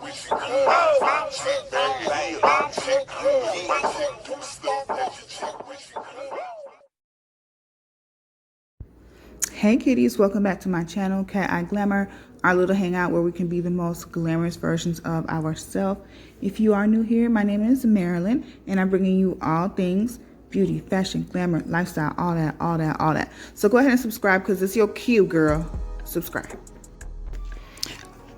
Hey kitties, welcome back to my channel, Cateyeglamour, our little hangout where we can be the most glamorous versions of ourselves. If you are new here, my name is Marilyn, and I'm bringing you all things beauty, fashion, glamour, lifestyle, all that. So go ahead and subscribe because it's your cue, girl. Subscribe.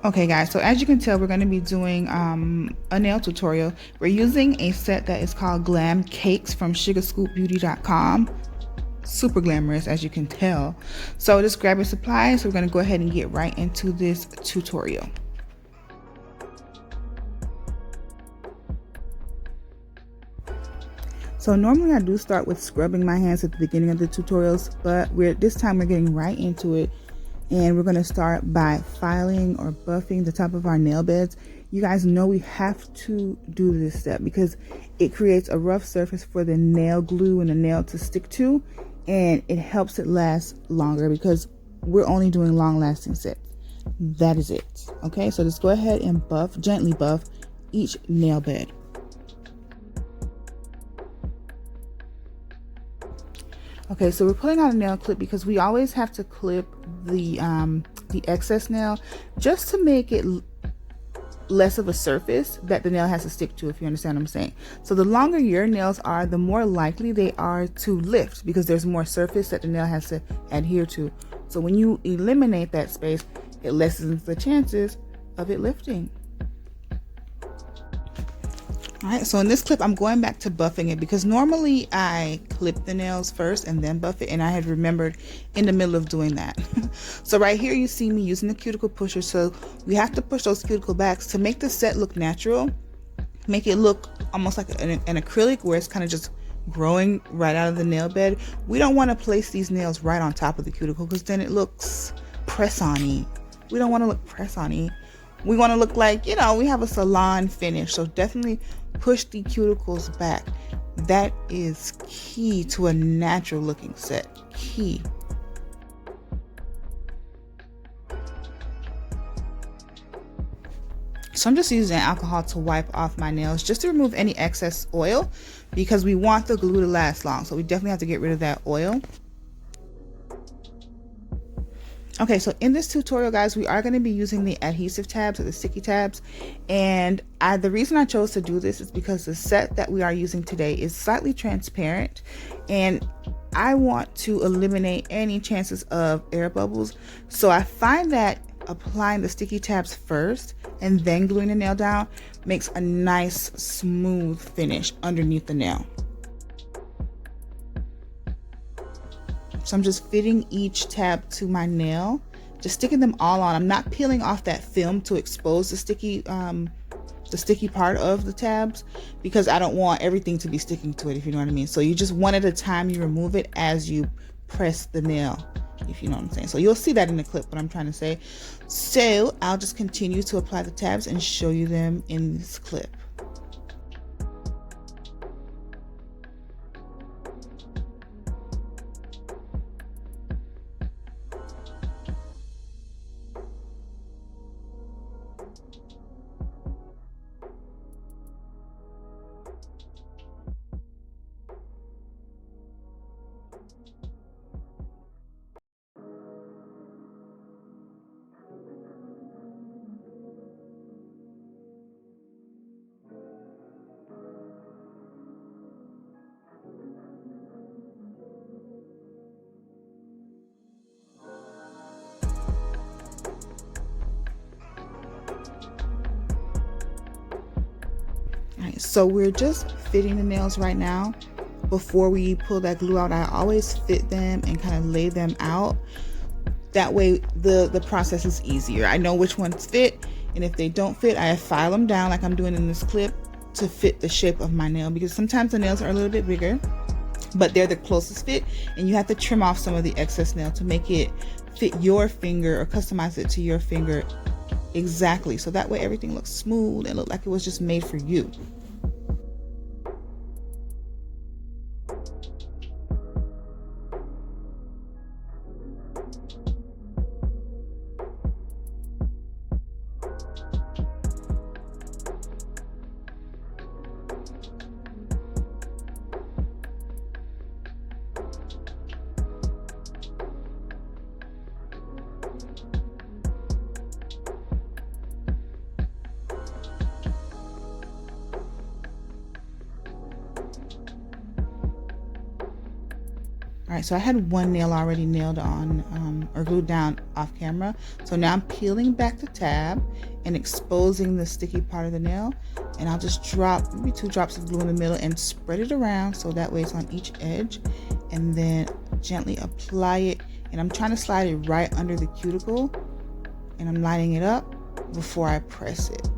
Okay guys, so as you can tell, we're going to be doing a nail tutorial. We're using a set that is called Glam Cakes from Video.Guru. Super glamorous, as you can tell. So just grab your supplies. We're going to go ahead and get right into this tutorial. So normally I do start with scrubbing my hands at the beginning of the tutorials, but this time we're getting right into it, and we're going to start by filing or buffing the top of our nail beds. You guys know we have to do this step because it creates a rough surface for the nail glue and the nail to stick to, and it helps it last longer because we're only doing long lasting sets. That is it. Okay, so just go ahead and gently buff each nail bed. Okay, so we're pulling out a nail clip because we always have to clip the excess nail just to make it less of a surface that the nail has to stick to, if you understand what I'm saying. So the longer your nails are, the more likely they are to lift because there's more surface that the nail has to adhere to. So when you eliminate that space, it lessens the chances of it lifting. Alright, so in this clip I'm going back to buffing it because normally I clip the nails first and then buff it, and I had remembered in the middle of doing that. So right here you see me using the cuticle pusher, so we have to push those cuticle backs to make the set look natural, make it look almost like an acrylic where it's kind of just growing right out of the nail bed. We don't want to place these nails right on top of the cuticle because then it looks press-on-y. We don't want to look press-on-y. We want to look like, you know, we have a salon finish. So definitely push the cuticles back. That is key to a natural looking set. Key. So I'm just using alcohol to wipe off my nails just to remove any excess oil because we want the glue to last long. So we definitely have to get rid of that oil. Okay, so in this tutorial, guys, we are going to be using the adhesive tabs or the sticky tabs. And the reason I chose to do this is because the set that we are using today is slightly transparent. And I want to eliminate any chances of air bubbles. So I find that applying the sticky tabs first and then gluing the nail down makes a nice smooth finish underneath the nail. So I'm just fitting each tab to my nail, just sticking them all on. I'm not peeling off that film to expose the sticky part of the tabs because I don't want everything to be sticking to it, if you know what I mean. So you just one at a time, you remove it as you press the nail, if you know what I'm saying. So you'll see that in the clip, what I'm trying to say. So I'll just continue to apply the tabs and show you them in this clip. Alright, so we're just fitting the nails right now. Before we pull that glue out, I always fit them and kind of lay them out. That way the process is easier. I know which ones fit, and if they don't fit, I file them down like I'm doing in this clip to fit the shape of my nail, because sometimes the nails are a little bit bigger, but they're the closest fit, and you have to trim off some of the excess nail to make it fit your finger or customize it to your finger exactly, so that way everything looks smooth and look like it was just made for you. All right, so I had one nail already nailed on or glued down off camera. So now I'm peeling back the tab and exposing the sticky part of the nail. And I'll just drop maybe 2 drops of glue in the middle and spread it around so that way it's on each edge. And then gently apply it. And I'm trying to slide it right under the cuticle. And I'm lining it up before I press it.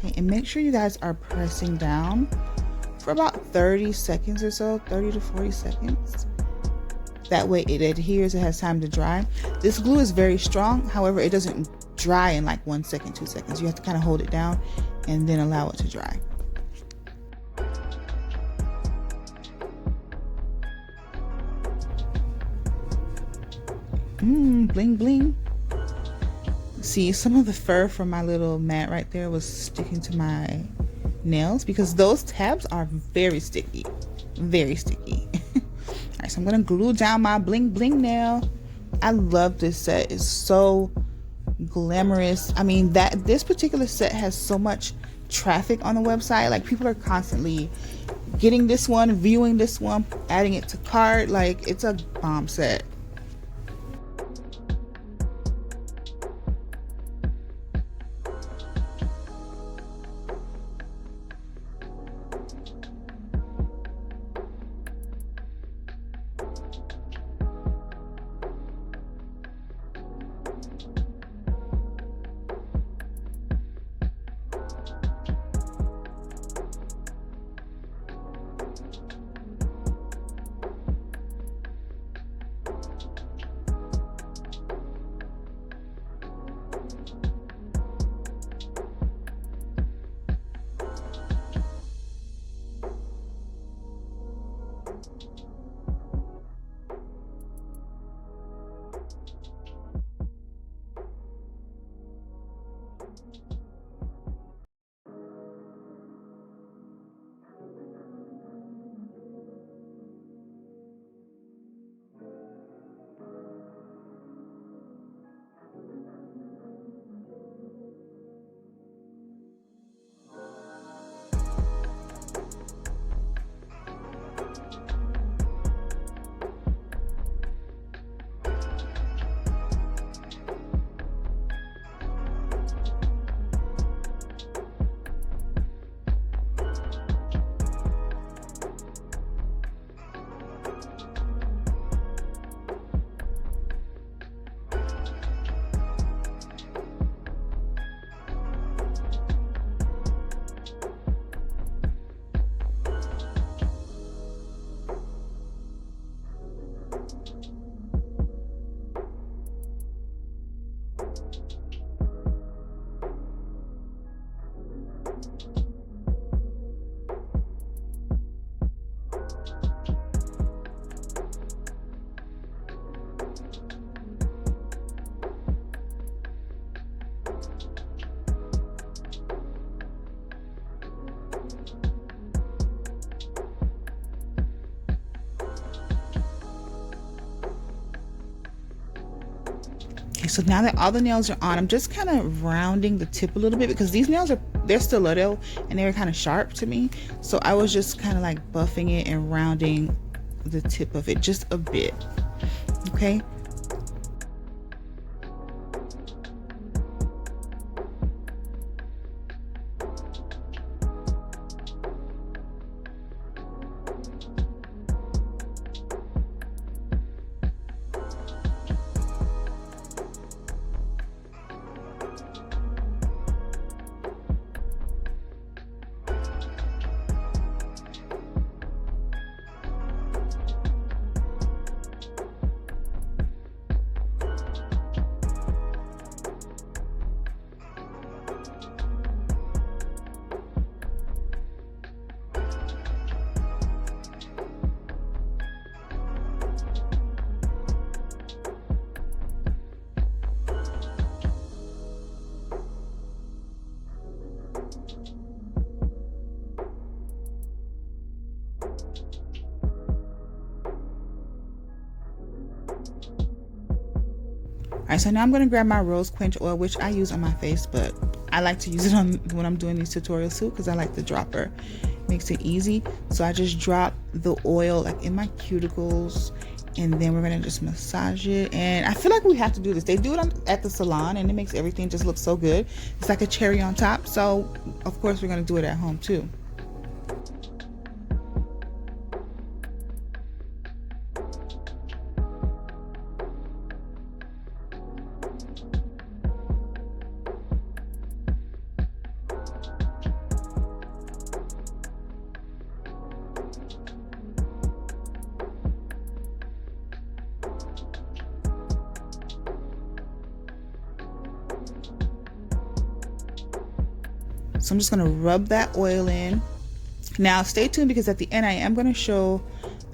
Okay, and make sure you guys are pressing down for about 30 seconds or so, 30 to 40 seconds. That way it adheres, it has time to dry. This glue is very strong, however, it doesn't dry in like 1 second, 2 seconds. You have to kind of hold it down and then allow it to dry. Bling bling. See, some of the fur from my little mat right there was sticking to my nails because those tabs are very sticky, very sticky. All right, so I'm gonna glue down my bling bling nail. I love this set. It's so glamorous. I mean, this particular set has so much traffic on the website. Like, people are constantly getting this one, viewing this one, adding it to cart. Like, it's a bomb set. Okay, so now that all the nails are on, I'm just kind of rounding the tip a little bit because these nails they're stiletto and they're kind of sharp to me. So I was just kind of like buffing it and rounding the tip of it just a bit. Okay. Alright, so now I'm going to grab my rose quench oil, which I use on my face, but I like to use it on when I'm doing these tutorials too, because I like the dropper. Makes it easy. So I just drop the oil like in my cuticles, and then we're going to just massage it. And I feel like we have to do this. They do it at the salon, and it makes everything just look so good. It's like a cherry on top. So of course we're going to do it at home too. So I'm just going to rub that oil in. Now stay tuned, because at the end I am going to show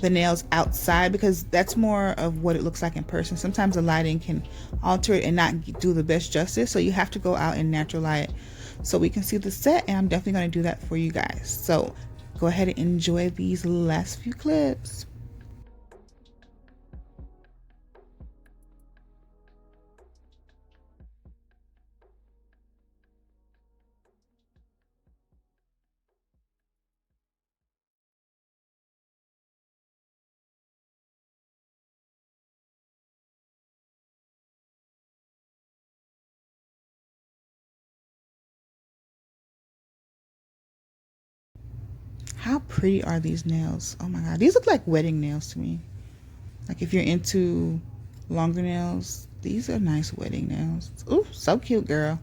the nails outside, because that's more of what it looks like in person. Sometimes the lighting can alter it and not do the best justice, so you have to go out in natural light so we can see the set, and I'm definitely going to do that for you guys. So go ahead and enjoy these last few clips. How pretty are these nails? Oh my god, these look like wedding nails to me. Like if you're into longer nails, these are nice wedding nails. Ooh, so cute, girl.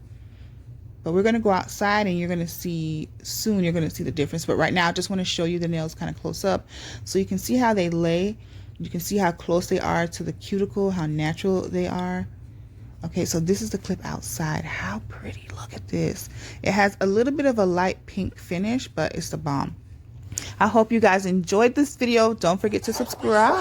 But we're gonna go outside, and you're gonna see soon, you're gonna see the difference. But right now I just want to show you the nails kind of close up so you can see how they lay. You can see how close they are to the cuticle, how natural they are. Okay, so this is the clip outside. How pretty, look at this. It has a little bit of a light pink finish, but it's the bomb. I hope you guys enjoyed this video. Don't forget to subscribe.